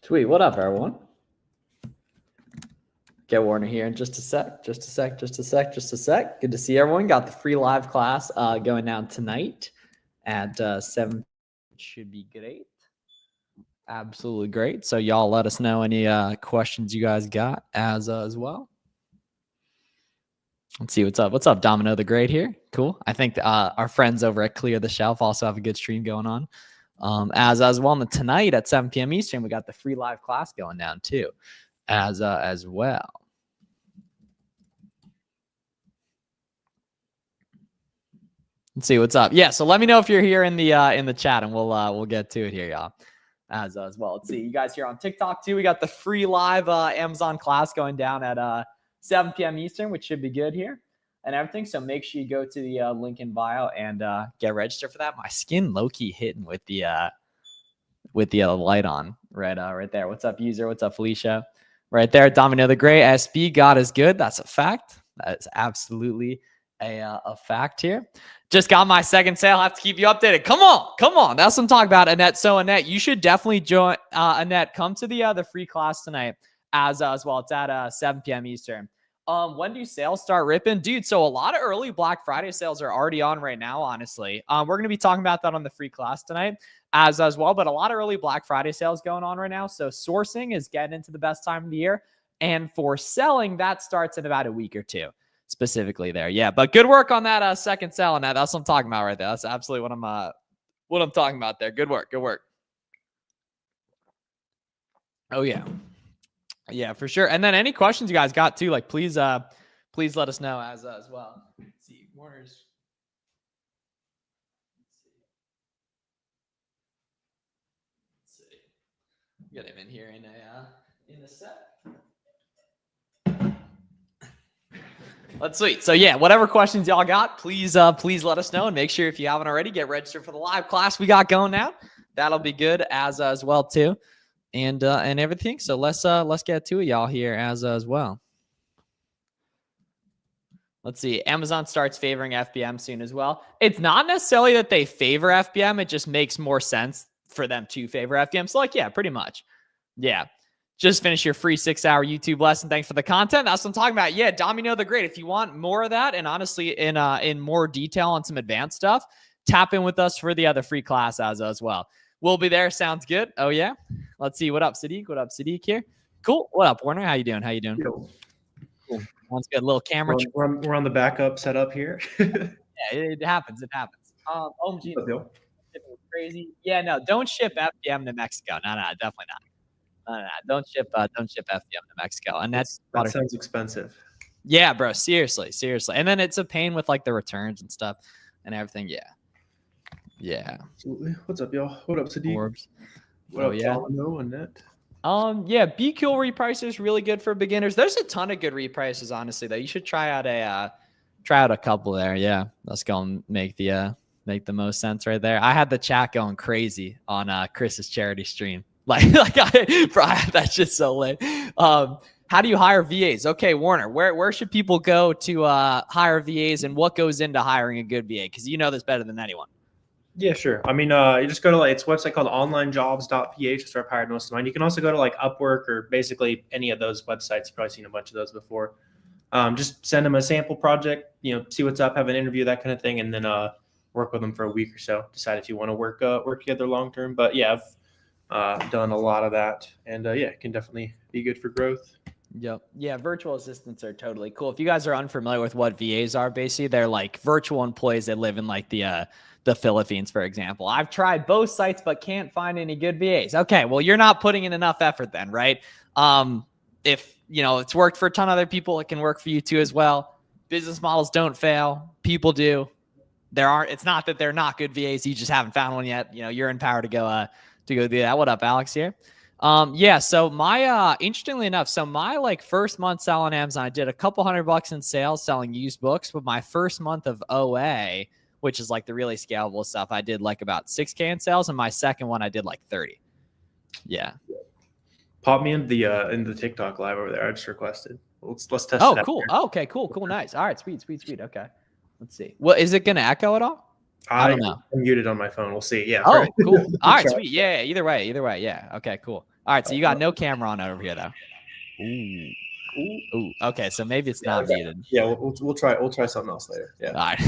Sweet. What up, everyone? Get Warner here in just a sec. Good to see everyone. Got the free live class going down tonight at 7. Should be great. Absolutely great. So y'all let us know any questions you guys got as well. Let's see what's up. What's up, Domino the Great here? Cool. I think our friends over at Clear the Shelf also have a good stream going on. As well. And tonight at 7 p.m. Eastern, we got the free live class going down too, as well. Let's see what's up. Yeah, so let me know if you're here in the chat, and we'll get to it here, y'all. As well. Let's see you guys here on TikTok too. We got the free live Amazon class going down at 7 p.m. Eastern, which should be good here and everything. So make sure you go to the link in bio and get registered for that. My skin low-key hitting with the light on right there. What's up, user? What's up, Felicia? Right there, Domino the Great. SB, God is good. That's a fact. That is absolutely a fact here. Just got my second sale. I have to keep you updated. Come on. That's what I'm talking about, Annette. So Annette, you should definitely join. Annette, come to the free class tonight as well. It's at 7 p.m. Eastern. When do sales start ripping? Dude, so a lot of early Black Friday sales are already on right now, honestly. We're going to be talking about that on the free class tonight as well, but a lot of early Black Friday sales going on right now. So sourcing is getting into the best time of the year. And for selling, that starts in about a week or two, specifically there. Yeah, but good work on that second sale, and that's what I'm talking about right there. That's absolutely what I'm talking about there. Good work. Oh, yeah. Yeah, for sure. And then any questions you guys got too, like please let us know as well. Let's see, Warner's. Let's see. Get him in here in a sec. Let's sweet. So yeah, whatever questions y'all got, please let us know, and make sure if you haven't already, get registered for the live class we got going now. That'll be good as well too. And everything. So let's get to it, y'all, here as well. Let's see. Amazon starts favoring FBM soon as well. It's not necessarily that they favor FBM. It just makes more sense for them to favor FBM. So like, yeah, pretty much. Yeah. Just finish your free 6-hour YouTube lesson. Thanks for the content. That's what I'm talking about. Yeah, Domino the Great. If you want more of that, and honestly, in more detail on some advanced stuff, tap in with us for the other free class as well. We'll be there. Sounds good. Oh, yeah. Let's see. What up, Sadiq? What up, Sadiq here? Cool. What up, Warner? How you doing? Yo. Cool. Sounds good. A little camera. We're on the backup setup here. Yeah, it happens. OMG. Crazy. Yeah, no, don't ship FBM to Mexico. No, definitely not. Don't ship FBM to Mexico. And that sounds expensive. Yeah, bro. Seriously. And then it's a pain with like the returns and stuff and everything. Yeah. Absolutely. What's up, y'all? What up, Sadiq? Orbs. What up, Domino and Net? Yeah, BQL repricer is really good for beginners. There's a ton of good reprices, honestly, though. You should try out a couple there. Yeah, let's go and make the most sense right there. I had the chat going crazy on Chris's charity stream. That's just so lit. How do you hire VAs? Okay, Warner, where should people go to hire VAs, and what goes into hiring a good VA? Because you know this better than anyone. Yeah, sure. I mean, you just go to it's a website called onlinejobs.ph to start hiring most of mine. You can also go to like Upwork or basically any of those websites. You've probably seen a bunch of those before. Just send them a sample project, see what's up, have an interview, that kind of thing, and then work with them for a week or so. Decide if you want to work together long term. But yeah, I've done a lot of that, and it can definitely be good for growth. Yep. Yeah, virtual assistants are totally cool. If you guys are unfamiliar with what VAs are, basically they're like virtual employees that live in like the Philippines, for example. I've tried both sites but can't find any good VAs. Okay, well, you're not putting in enough effort then, right? If it's worked for a ton of other people, it can work for you too as well. Business models don't fail. People do. It's not that they're not good VAs. You just haven't found one yet. You're in power to go do that. What up, Alex here? Yeah, so my interestingly enough, my first month selling Amazon, I did a couple $100 in sales selling used books, but my first month of OA, which is like the really scalable stuff, I did like about 6K in sales, and my second one I did like 30. Yeah. Pop me in the TikTok live over there. I just requested. Let's test it out. Cool. Oh, okay, cool, nice. All right, sweet. Okay. Let's see. Well, is it gonna echo at all? I don't know. I'm muted on my phone. We'll see. Yeah. Oh, cool. All right, sweet. Yeah. Either way. Yeah. Okay, cool. All right, so you got no camera on over here though. Ooh. Ooh. Okay, so maybe it's not muted. Yeah, we'll try something else later. Yeah. All right.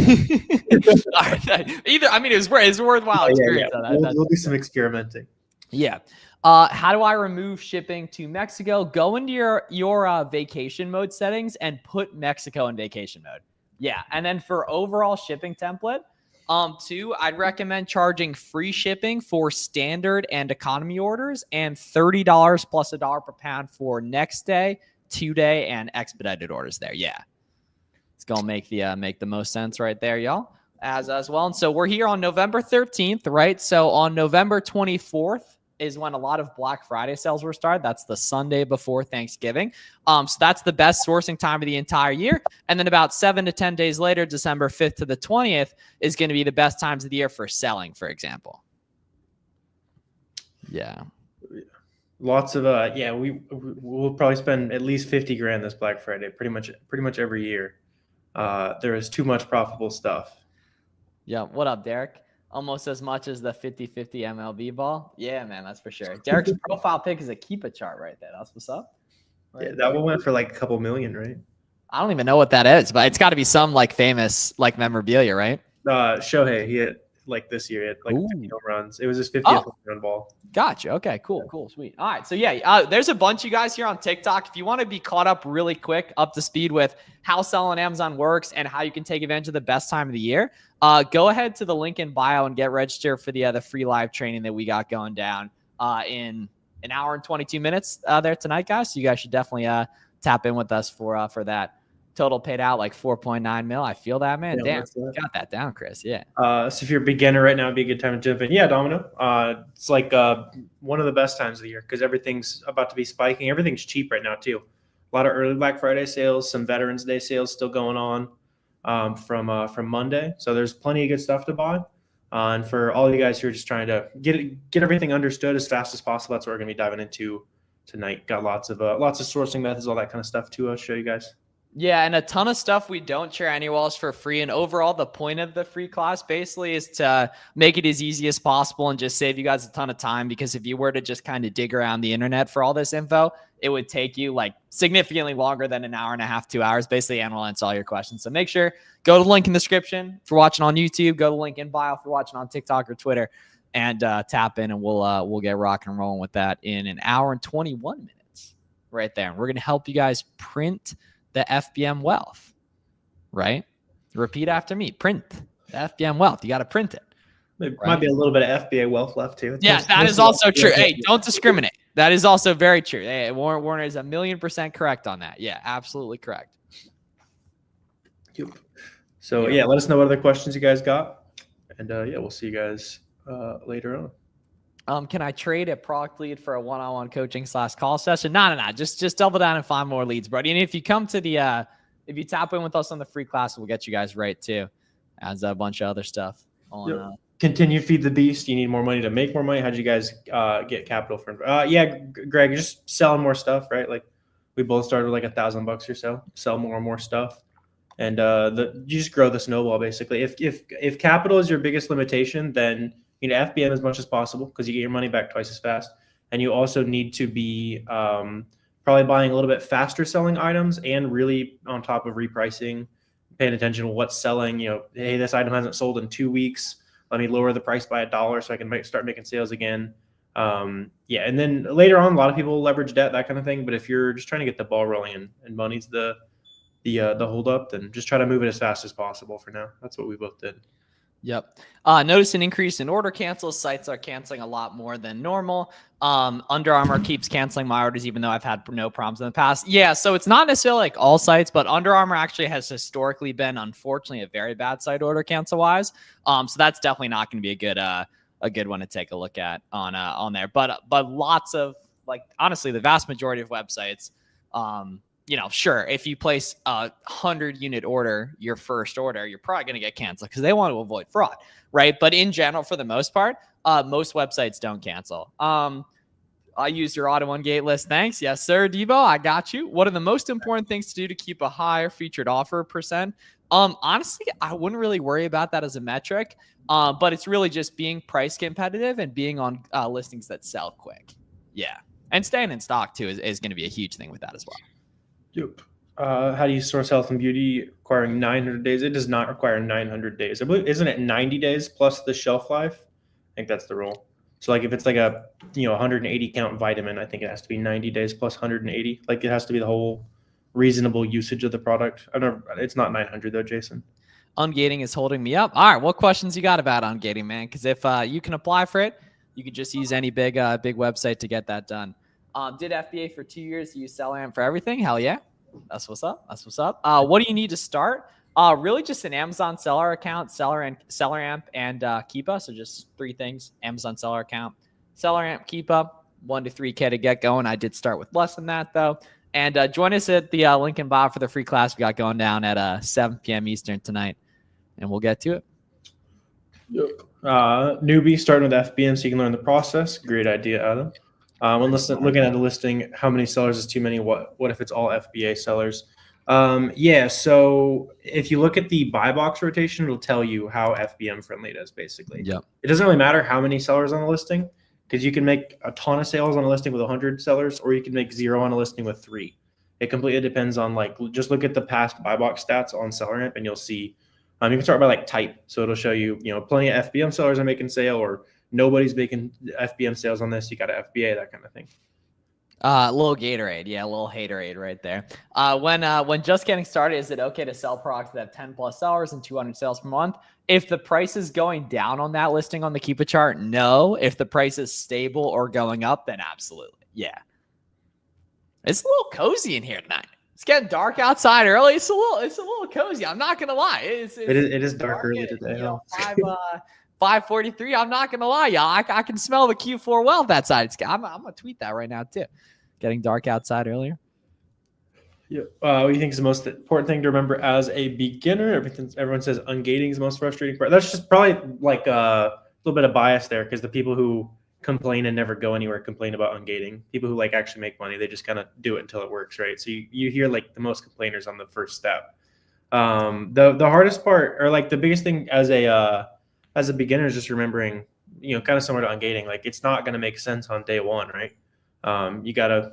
All right. Either, I mean, it's worthwhile experience. Yeah. We'll do some experimenting. Yeah. How do I remove shipping to Mexico? Go into your vacation mode settings and put Mexico in vacation mode. Yeah. And then for overall shipping template, too, I'd recommend charging free shipping for standard and economy orders and $30 plus $1 per pound for next day, 2-day, and expedited orders there. Yeah. It's gonna make the most sense right there, y'all. As well. And so we're here on November 13th, right? So on November 24th is when a lot of Black Friday sales were started. That's the Sunday before Thanksgiving. So that's the best sourcing time of the entire year. And then about 7 to 10 days later, December 5th to the 20th is going to be the best times of the year for selling, for example. Yeah. Lots of we'll probably spend at least 50 grand this Black Friday, pretty much every year. There is too much profitable stuff. Yeah. What up, Derek? Almost as much as the 50-50 MLB ball. Yeah, man, that's for sure. Derek's profile pic is a keep-a chart right there. That's what's up. Right, yeah, that one went for like a couple million, right? I don't even know what that is, but it's got to be some like famous like memorabilia, right? Shohei, he had like this year, he had like 50 home runs. It was his 50th home run ball. Gotcha. Okay, cool, sweet. All right, so yeah, there's a bunch of you guys here on TikTok. If you want to be caught up really quick, up to speed with how selling Amazon works and how you can take advantage of the best time of the year, go ahead to the link in bio and get registered for the free live training that we got going down in an hour and 22 minutes there tonight, guys. So you guys should definitely tap in with us for that. Total paid out like 4.9 mil. I feel that, man. Yeah, damn, got that down, Chris. Yeah. So if you're a beginner right now, it'd be a good time to jump in. Yeah, Domino. It's like one of the best times of the year because everything's about to be spiking. Everything's cheap right now too. A lot of early Black Friday sales, some Veterans Day sales still going on from Monday. So there's plenty of good stuff to buy. And for all of you guys who are just trying to get everything understood as fast as possible, that's what we're gonna be diving into tonight. Got lots of sourcing methods, all that kind of stuff to show you guys. Yeah, and a ton of stuff we don't share anywhere else for free. And overall, the point of the free class basically is to make it as easy as possible and just save you guys a ton of time. Because if you were to just kind of dig around the internet for all this info, it would take you like significantly longer than an hour and a half, 2 hours, basically, and we'll answer all your questions. So make sure, go to the link in the description if you're watching on YouTube, go to the link in bio if you're watching on TikTok or Twitter, and tap in and we'll get rocking and rolling with that in an hour and 21 minutes right there. And we're going to help you guys print the FBM wealth, right? Repeat after me. Print the FBM wealth. You got to print it. There might be a little bit of FBA wealth left too. Yeah, that is also true. Hey, don't discriminate. That is also very true. Hey, Warner is 1,000,000% correct on that. Yeah, absolutely correct. So yeah, let us know what other questions you guys got, and yeah, we'll see you guys later on. Can I trade a product lead for a one-on-one coaching / call session? No. Just double down and find more leads, buddy. And if you come to if you tap in with us on the free class, we'll get you guys right too. As a bunch of other stuff on. Continue to feed the beast. You need more money to make more money. How'd you guys get capital from? Yeah, Greg, just selling more stuff, right? Like we both started with like $1,000 or so. Sell more and more stuff, and you just grow the snowball basically. If capital is your biggest limitation, then you need FBM as much as possible because you get your money back twice as fast. And you also need to be probably buying a little bit faster selling items and really on top of repricing, paying attention to what's selling. Hey, this item hasn't sold in 2 weeks. Let me lower the price by $1 so I can start making sales again. Yeah, and then later on, a lot of people leverage debt, that kind of thing. But if you're just trying to get the ball rolling and money's the hold up, then just try to move it as fast as possible for now. That's what we both did. Yep. Notice an increase in order cancels. Sites are canceling a lot more than normal. Under Armour keeps canceling my orders, even though I've had no problems in the past. Yeah, so it's not necessarily like all sites, but Under Armour actually has historically been, unfortunately, a very bad site order cancel wise. So that's definitely not going to be a good one to take a look at on there. But lots of, like, honestly, the vast majority of websites, sure, if you place a 100-unit order, your first order, you're probably going to get canceled because they want to avoid fraud, right? But in general, for the most part, most websites don't cancel. I used your auto Ungate list. Thanks. Yes, sir, Devo. I got you. What are the most important things to do to keep a higher featured offer percent? Honestly, I wouldn't really worry about that as a metric, but it's really just being price competitive and being on listings that sell quick. Yeah. And staying in stock too is going to be a huge thing with that as well. Yep. How do you source health and beauty requiring 900 days? It does not require 900 days. I believe, isn't it 90 days plus the shelf life? I think that's the rule. So like if it's like a 180 count vitamin, I think it has to be 90 days plus 180. Like it has to be the whole reasonable usage of the product. I don't. It's not 900 though, Jason. Ungating is holding me up. All right, what questions you got about Ungating, man? Because if you can apply for it, you can just use any big website to get that done. Did FBA for 2 years. Use SellerAmp for everything. Hell yeah. That's what's up. That's what's up. What do you need to start? Really just an Amazon seller account, SellerAmp, and Keepa. So just 3 things: Amazon seller account, SellerAmp, Keepa. 1 to 3K to get going. I did start with less than that though. And join us at the link in bio for the free class we got going down at 7 p.m. Eastern tonight, and we'll get to it. Yep. Newbie starting with FBM so you can learn the process. Great idea, Adam. When looking at the listing, how many sellers is too many? What if it's all FBA sellers? Yeah, so if you look at the buy box rotation, it'll tell you how FBM friendly it is, basically. Yep. It doesn't really matter how many sellers on the listing, because you can make a ton of sales on a listing with 100 sellers, or you can make 0 on a listing with 3. It completely depends on, like, just look at the past buy box stats on SellerAmp, and you'll see. You can start by like type, so it'll show you, plenty of FBM sellers are making sale, or nobody's making FBM sales on this. You got a FBA, that kind of thing. Little Gatorade, yeah, a little haterade right there. When just getting started, is it okay to sell products that have 10 plus sellers and 200 sales per month? If the price is going down on that listing on the Keepa chart, no. If the price is stable or going up, then absolutely, yeah. It's a little cozy in here tonight. It's getting dark outside early. It's a little cozy. I'm not gonna lie. It is dark early today. 5:43. I'm not gonna lie, y'all. I can smell the Q4 well that side. I'm gonna tweet that right now too. Getting dark outside earlier. Yeah. What do you think is the most important thing to remember as a beginner? Everyone says ungating is the most frustrating part. That's just probably like a little bit of bias there, because the people who complain and never go anywhere complain about ungating. People who like actually make money, they just kind of do it until it works, right? So you hear like the most complainers on the first step. The hardest part, or like the biggest thing as a beginner, is just remembering, kind of similar to ungating, like it's not going to make sense on day one, right? You gotta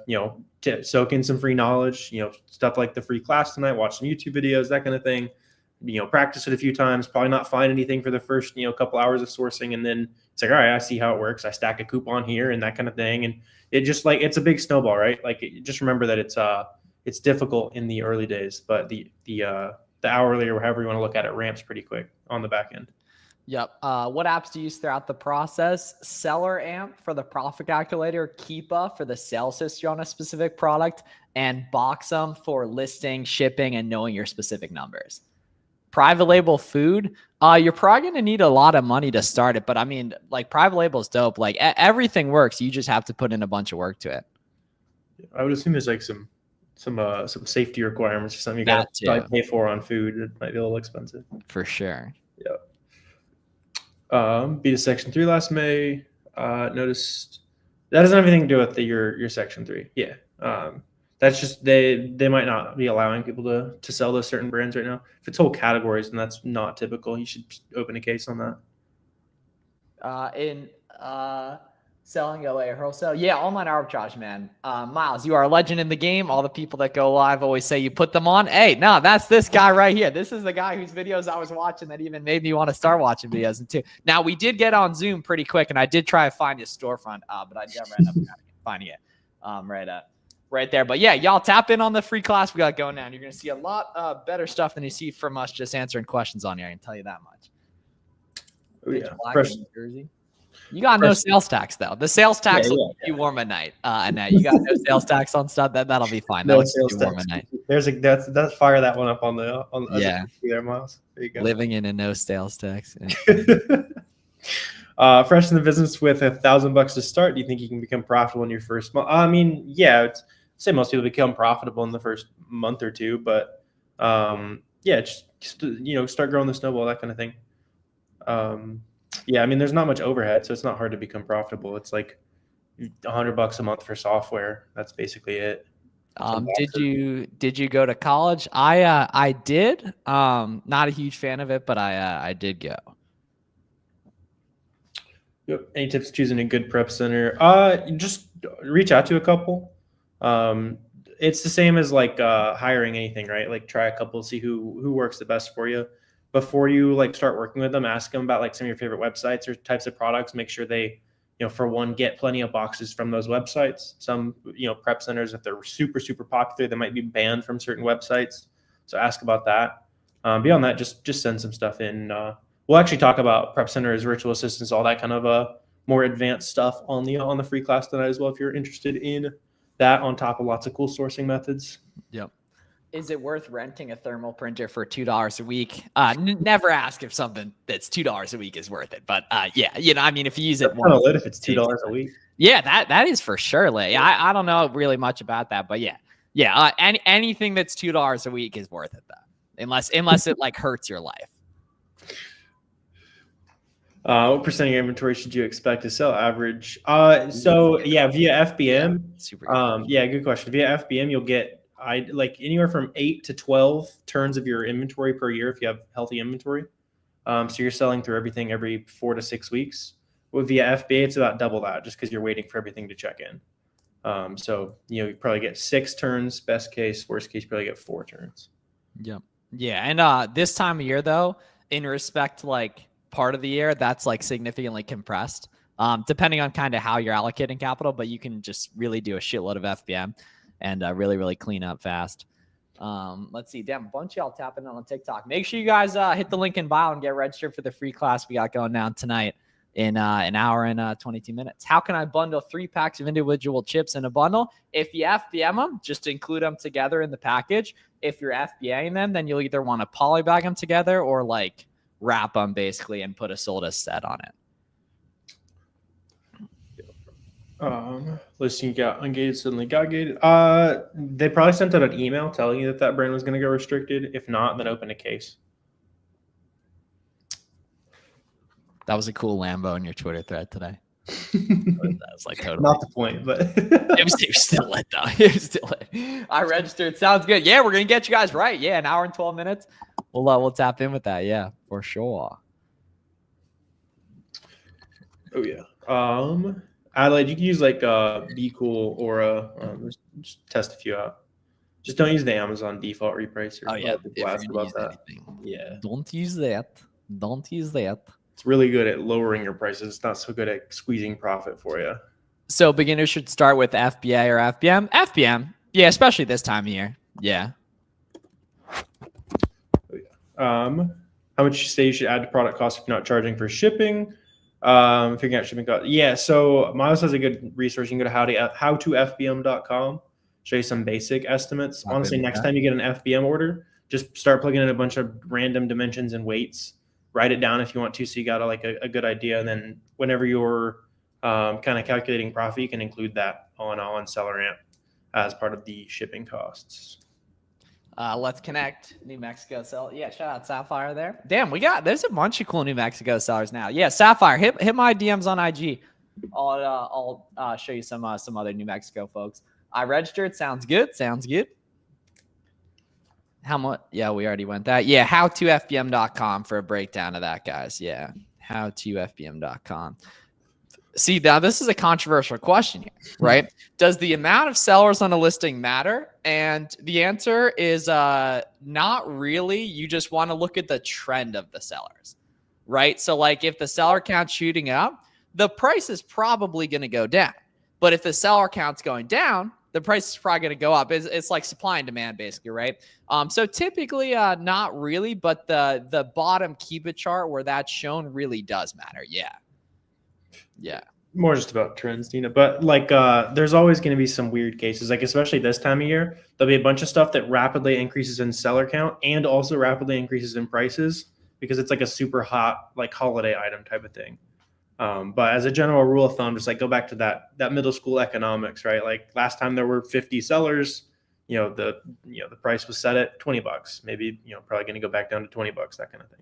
soak in some free knowledge, stuff like the free class tonight, watch some YouTube videos, that kind of thing. Practice it a few times, probably not find anything for the first couple hours of sourcing, and then it's like, all right, I see how it works. I stack a coupon here and that kind of thing, and it just like it's a big snowball, right? Like just remember that it's difficult in the early days, but the hourly or however you want to look at it ramps pretty quick on the back end. Yep. What apps do you use throughout the process? SellerAmp for the profit calculator, Keepa for the sales history on a specific product, and Boxum for listing, shipping, and knowing your specific numbers. Private label food, you're probably going to need a lot of money to start it, but I mean, like private label is dope. Like everything works. You just have to put in a bunch of work to it. I would assume there's like some safety requirements or something you got to pay for on food. It might be a little expensive. For sure. Yeah. Beat a Section 3 last May. Noticed that doesn't have anything to do with your Section 3. Yeah. That's just they might not be allowing people to sell those certain brands right now. If it's whole categories, then that's not typical. You should open a case on that. Selling OA wholesale. Yeah, online arbitrage, man. Miles, you are a legend in the game. All the people that go live always say you put them on. Hey, no, that's this guy right here. This is the guy whose videos I was watching that even made me want to start watching videos too. Now, we did get on Zoom pretty quick, and I did try to find his storefront, but I never ended up finding it right there. But yeah, y'all tap in on the free class we got going now. You're going to see a lot better stuff than you see from us just answering questions on here. I can tell you that much. Oh, yeah. Jersey. You got no sales tax though. The sales tax will keep you warm at night. Annette, you got no sales tax on stuff. That'll be fine. No sales tax. Warm at night. That's fire that one up on the yeah. There, Miles. There you go. Living in a no sales tax. Fresh in the business with $1,000 to start. Do you think you can become profitable in your first month? I mean, yeah. I'd say most people become profitable in the first month or two, but yeah, just start growing the snowball, that kind of thing. Yeah, I mean, there's not much overhead, so it's not hard to become profitable. It's like $100 a month for software. That's basically it. Did you go to college? I did. Not a huge fan of it, but I did go. Yep. Any tips choosing a good prep center? Just reach out to a couple. It's the same as like hiring anything, right? Like try a couple, see who works the best for you. Before you like start working with them, ask them about like some of your favorite websites or types of products. Make sure they, for one, get plenty of boxes from those websites. Some, prep centers, if they're super, super popular, they might be banned from certain websites. So ask about that. Beyond that, just send some stuff in. We'll actually talk about prep centers, virtual assistants, all that kind of more advanced stuff on the free class tonight as well, if you're interested in that, on top of lots of cool sourcing methods. Yep. Is it worth renting a thermal printer for $2 a week? Never ask if something that's $2 a week is worth it. But yeah, I mean, if you use it kind of lit if it's $2 a week. Yeah, that is for sure lit. I don't know really much about that, but yeah. Anything that's $2 a week is worth it though, unless it like hurts your life. What percent of your inventory should you expect to sell average? So yeah, via FBM. Yeah, good question. Via FBM, you'll get like anywhere from 8 to 12 turns of your inventory per year if you have healthy inventory. So you're selling through everything every 4 to 6 weeks. With via FBA, it's about double that, just because you're waiting for everything to check in. So you probably get 6 turns, best case. Worst case, you probably get 4 turns. Yep. Yeah, and this time of year though, in respect to like part of the year, that's like significantly compressed, depending on kind of how you're allocating capital, but you can just really do a shitload of FBM and really clean up fast. Let's see. Damn, a bunch of y'all tapping on TikTok. Make sure you guys hit the link in bio and get registered for the free class we got going down tonight in an hour and 22 minutes. How can I bundle 3 packs of individual chips in a bundle? If you FBM them, just include them together in the package. If you're FBAing them, then you'll either want to polybag them together or like wrap them basically and put a sold as set on it. Listing got ungated, suddenly got gated. They probably sent out an email telling you that brand was going to go restricted. If not, then open a case. That was a cool Lambo in your Twitter thread today. That was like totally not the point, but it was still lit though. It was still lit. I registered. Sounds good. Yeah, we're gonna get you guys right. Yeah, an hour and 12 minutes. We'll tap in with that. Yeah, for sure. Oh yeah. Adelaide, you can use like Be Cool or just test a few out. Just don't use the Amazon default repricer. Oh yeah, about that. Yeah, don't use that. Don't use that. It's really good at lowering your prices. It's not so good at squeezing profit for you. So beginners should start with FBA or FBM. FBM, yeah, especially this time of year. Yeah. How much you say you should add to product cost if you're not charging for shipping? Figuring out shipping costs. Yeah, so Miles has a good resource. You can go to howtofbm.com, show you some basic estimates. Honestly, next time you get an FBM order, just start plugging in a bunch of random dimensions and weights. Write it down if you want to, so you got a good idea. And then whenever you're kind of calculating profit, you can include that on SellerAmp as part of the shipping costs. Let's connect New Mexico seller. Yeah, shout out Sapphire there. Damn, there's a bunch of cool New Mexico sellers now. Yeah, Sapphire, hit my DMs on IG. I'll show you some other New Mexico folks. I registered. Sounds good. How much? Yeah, we already went that. Yeah, howtofbm.com for a breakdown of that, guys. Yeah, howtofbm.com. See, now this is a controversial question here, right? Does the amount of sellers on a listing matter? And the answer is not really. You just want to look at the trend of the sellers, right? So like if the seller count's shooting up, the price is probably going to go down. But if the seller count's going down, the price is probably going to go up. It's like supply and demand basically, right? So typically not really, but the bottom keep it chart where that's shown really does matter. Yeah. More just about trends, Dina. But like there's always going to be some weird cases, like especially this time of year, there'll be a bunch of stuff that rapidly increases in seller count and also rapidly increases in prices because it's like a super hot like holiday item type of thing. But as a general rule of thumb, just like go back to that middle school economics, right? Like last time there were 50 sellers, the price was set at $20. Maybe, probably going to go back down to $20, that kind of thing.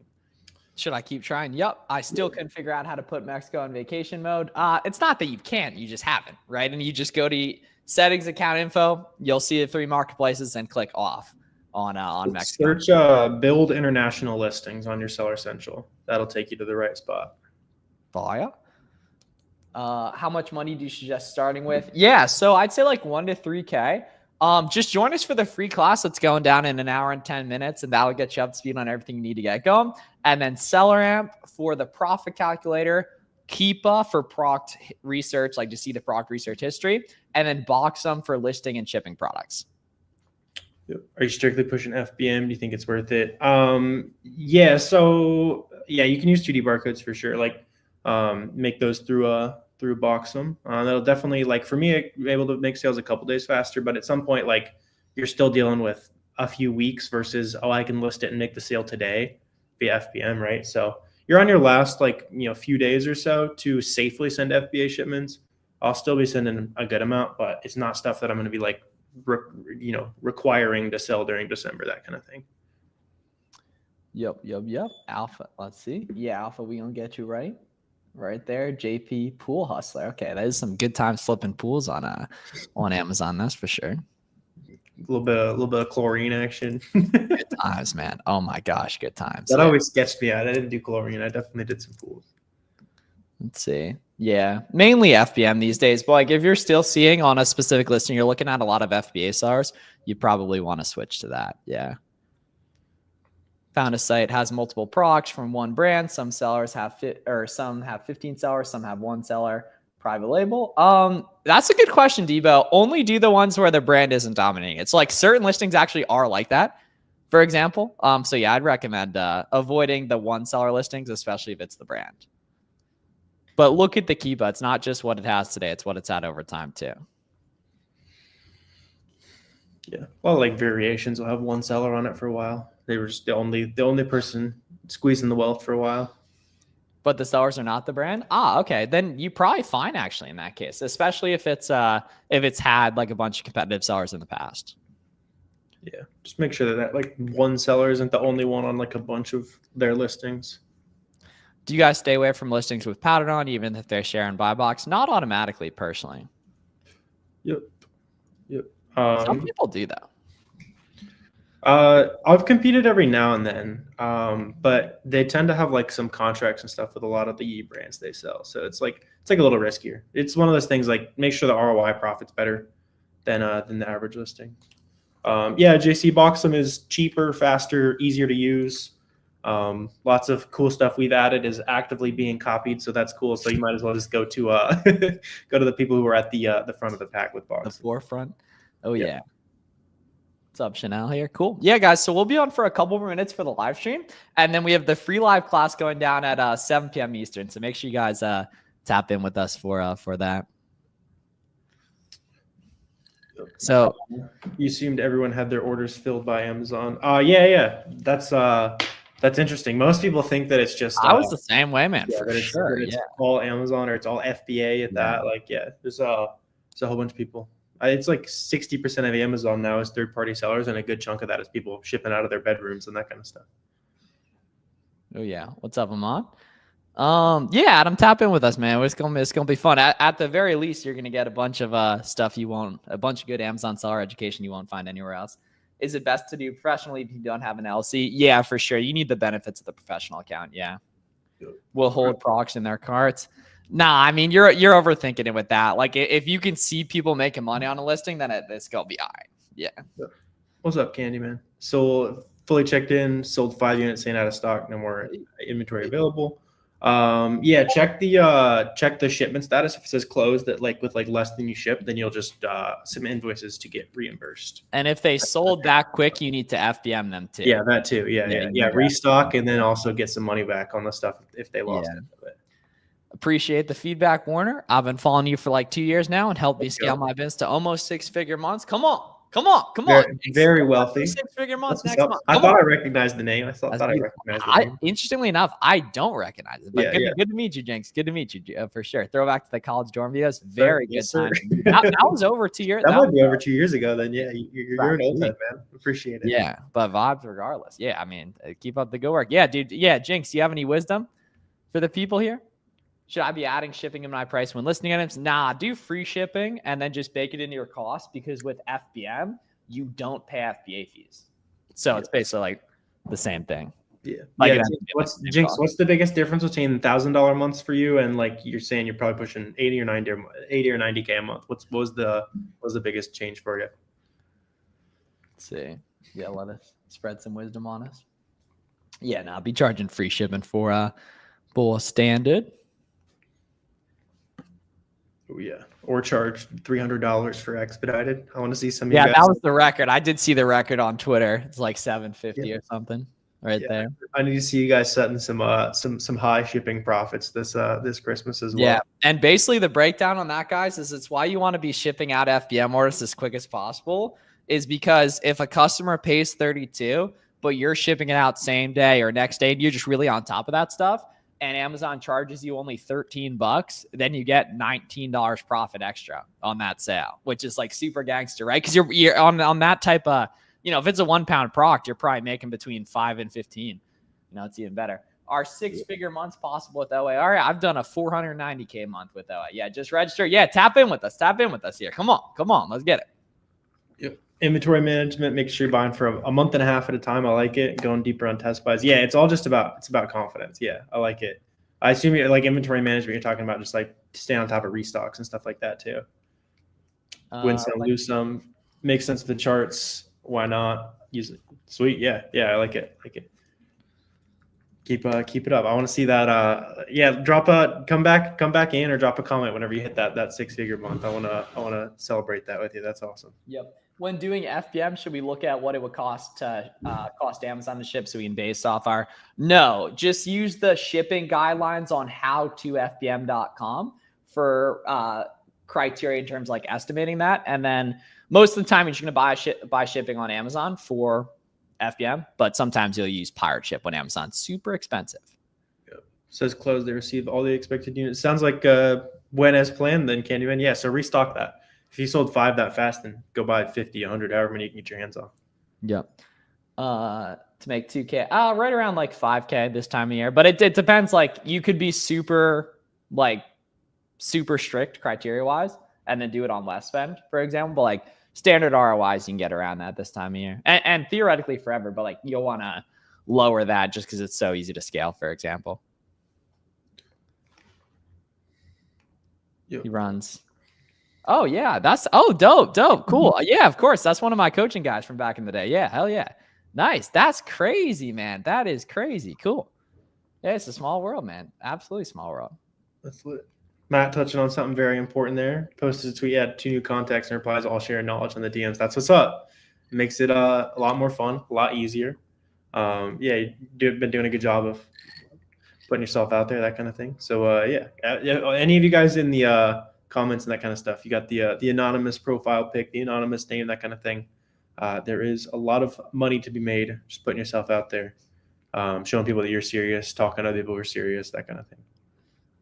Should I keep trying? Yep. I still couldn't figure out how to put Mexico in vacation mode. It's not that you can't, you just haven't, right? And you just go to settings, account info. You'll see the 3 marketplaces and click off on Mexico. Search build international listings on your Seller Central. That'll take you to the right spot. Fire. How much money do you suggest starting with? Yeah, so I'd say like 1 to 3K. Just join us for the free class that's going down in an hour and 10 minutes, and that'll get you up to speed on everything you need to get going. And then SellerAmp for the profit calculator, Keepa for proct research, like to see the proct research history, and then Boxum for listing and shipping products. Are you strictly pushing FBM? Do you think it's worth it? Yeah. So yeah, you can use 2D barcodes for sure. Like, make those through Boxum. That'll definitely, like, for me, I'm able to make sales a couple days faster. But at some point, like, you're still dealing with a few weeks versus, oh, I can list it and make the sale today via FBM, right? So you're on your last, like, few days or so to safely send FBA shipments. I'll still be sending a good amount, but it's not stuff that I'm going to be like, requiring to sell during December, that kind of thing. Yep. Alpha. Let's see. Yeah, Alpha, we gonna get you right there. JP Pool Hustler. Okay, that is some good times flipping pools on Amazon. That's for sure. A little bit of chlorine action. Good times, man. Oh my gosh, good times. That always sketched me out. I didn't do chlorine. I definitely did some pools. Let's see. Yeah, mainly FBM these days. But like, if you're still seeing on a specific listing, you're looking at a lot of FBA sellers, you probably want to switch to that. Yeah. Found a site has multiple products from one brand. Some sellers have some have 15 sellers, some have 1 seller. Private label. That's a good question, Debo. Only do the ones where the brand isn't dominating. It's like certain listings actually are like that, for example. So yeah, I'd recommend avoiding the 1 seller listings, especially if it's the brand. But look at the Keepa. It's not just what it has today. It's what it's at over time too. Yeah. Well, like variations will have 1 seller on it for a while. They were just the only person squeezing the wealth for a while. But the sellers are not the brand? Ah, okay. Then you probably fine actually in that case, especially if it's had like a bunch of competitive sellers in the past. Yeah. Just make sure that like 1 seller isn't the only one on like a bunch of their listings. Do you guys stay away from listings with pattern on, even if they're share and buy box? Not automatically, personally. Yep. Some people do though. I've competed every now and then, but they tend to have like some contracts and stuff with a lot of the brands they sell. So it's like a little riskier. It's one of those things, like, make sure the ROI profit's better than the average listing. Yeah, JC Boxum is cheaper, faster, easier to use. Lots of cool stuff we've added is actively being copied, so that's cool. So you might as well just go to the people who are at the front of the pack with Boxum. The forefront. Oh yeah. What's up, Chanel here? Cool. Yeah, guys. So we'll be on for a couple more minutes for the live stream, and then we have the free live class going down at 7 p.m. Eastern. So make sure you guys tap in with us for that. So you assumed everyone had their orders filled by Amazon. Yeah. That's interesting. Most people think that it's just. I was the same way, man. Yeah, for sure. It's all Amazon or it's all FBA at that. Like, yeah, there's a whole bunch of people. It's like 60% of Amazon now is third-party sellers, and a good chunk of that is people shipping out of their bedrooms and that kind of stuff. Oh yeah, what's up, Amon? Yeah, Adam, tap in with us, man. It's gonna be fun. At the very least, you're gonna get a bunch of stuff a bunch of good Amazon seller education you won't find anywhere else. Is it best to do professionally if you don't have an LC? Yeah, for sure. You need the benefits of the professional account. Yeah, we'll hold procs in their carts. Nah, I mean, you're overthinking it with that. Like, if you can see people making money on a listing, then it's gonna be all right. Yeah. What's up, Candyman? So fully checked in, sold 5 units, saying out of stock, no more inventory available. Yeah, check the shipment status. If it says closed, that like with like less than you ship, then you'll just submit invoices to get reimbursed. And if they sold that quick, you need to FBM them too. Yeah, that too. Yeah. Restock and then also get some money back on the stuff if they lost it. Appreciate the feedback, Warner. I've been following you for like 2 years now and helped me scale my business to almost 6-figure months. Come on. Very wealthy. 6-figure months next month. I thought I recognized the name. I recognized the name. Interestingly enough, I don't recognize it. But good to meet you, Jinx. Good to meet you for sure. Throwback to the college dorm videos. Very good time. That was over 2 years. That might be over 2 years ago. Then you're an old head, man. Appreciate it. Yeah, but vibes regardless. Yeah, I mean, keep up the good work. Yeah, dude. Yeah, Jinx, do you have any wisdom for the people here? Should I be adding shipping in my price when listing items? Nah, do free shipping and then just bake it into your cost, because with FBM, you don't pay FBA fees. So it's basically like the same thing. Yeah. Like Yeah. What's Jinx? What's the biggest difference between $1,000 months for you and like you're saying you're probably pushing 80 or 90K a month? What was the biggest change for you? Let's see. Yeah, let us spread some wisdom on us. Yeah, no, I'll be charging free shipping for standard. Oh yeah, or charge $300 for expedited. I want to see some. Yeah, that was the record. I did see the record on Twitter. It's like $750 or something there. I need to see you guys setting some high shipping profits this Christmas as well. Yeah, and basically the breakdown on that, guys, is it's why you want to be shipping out FBM orders as quick as possible. Is because if a customer pays 32, but you're shipping it out same day or next day, and you're just really on top of that stuff, and Amazon charges you only $13, then you get $19 profit extra on that sale, which is like super gangster, right? Because you're on that type of, if it's a 1 pound product, you're probably making between 5 and 15. It's even better. Are 6-figure months possible with OA? All right, I've done a 490K month with OA. Yeah, just register. Yeah, tap in with us. Tap in with us here. Come on, let's get it. Yep. Inventory management, make sure you're buying for a month and a half at a time. I like it. Going deeper on test buys. Yeah, it's all just about confidence. Yeah, I like it. I assume you're like inventory management. You're talking about just like staying on top of restocks and stuff like that too. Win some, lose some. Makes sense with the charts. Why not use it? Sweet. Yeah, I like it. Keep it up. I want to see that. Come back in or drop a comment whenever you hit that 6-figure month. I want to celebrate that with you. That's awesome. Yep. When doing FBM, should we look at what it would cost to cost Amazon to ship so we can base off our? No, just use the shipping guidelines on howtofbm.com for criteria in terms of like estimating that. And then most of the time you're just going to buy shipping on Amazon for FBM, but sometimes you'll use pirate ship on Amazon. Super expensive. Yep. Says close. They receive all the expected units. Sounds like when as planned, then can't even. Yeah. So restock that. If you sold 5 that fast, then go buy 50, 100, however many you can get your hands on. Yep. To make 2K, right around like 5K this time of year. But it depends. Like you could be super strict criteria wise and then do it on less spend, for example. But like standard ROIs, you can get around that this time of year. And theoretically forever, but like you'll want to lower that just because it's so easy to scale, for example. Yep. He runs. Oh, yeah. Dope. Cool. Yeah, of course. That's one of my coaching guys from back in the day. Yeah, hell yeah. Nice. That's crazy, man. That is crazy. Cool. Yeah, it's a small world, man. Absolutely small world. That's lit. Matt touching on something very important there. Posted a tweet, had 2 new contacts and replies, all sharing knowledge on the DMs. That's what's up. Makes it a lot more fun, a lot easier. You've been doing a good job of putting yourself out there, that kind of thing. So, any of you guys in the comments and that kind of stuff, you got the anonymous profile pic, the anonymous name, that kind of thing. There is a lot of money to be made just putting yourself out there, showing people that you're serious, talking to other people who are serious, that kind of thing.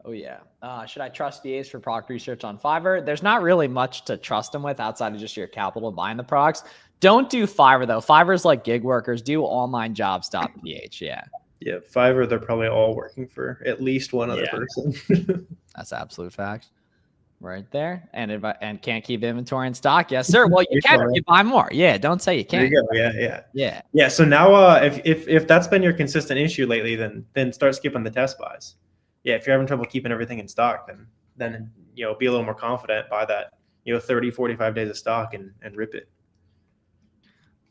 Oh, yeah. Should I trust VAs for product research on Fiverr? There's not really much to trust them with outside of just your capital buying the products. Don't do Fiverr, though. Fiverr's like gig workers. Do onlinejobs.ph. Yeah. Yeah. Fiverr, they're probably all working for at least one other person. That's absolute fact. Right there. And can't keep inventory in stock. Yes, sir. Well, you can if you buy more. Yeah. Don't say you can't. There you go. Yeah. So now if that's been your consistent issue lately, then start skipping the test buys. Yeah, if you're having trouble keeping everything in stock, then be a little more confident, buy that 30, 45 days of stock and rip it.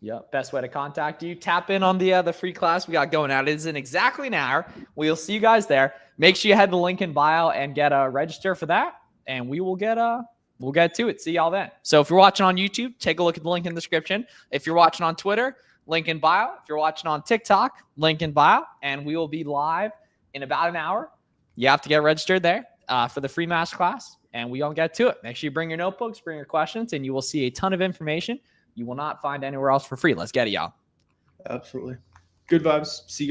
Yep. Best way to contact you. Tap in on the free class we got going out. It is in exactly an hour. We'll see you guys there. Make sure you head to the link in bio and get register for that, and we will get to it. See y'all then. So if you're watching on YouTube, take a look at the link in the description. If you're watching on Twitter, link in bio. If you're watching on TikTok, link in bio, and we will be live in about an hour. You have to get registered there for the free masterclass, and we all get to it. Make sure you bring your notebooks, bring your questions, and you will see a ton of information you will not find anywhere else for free. Let's get it, y'all. Absolutely. Good vibes. See you.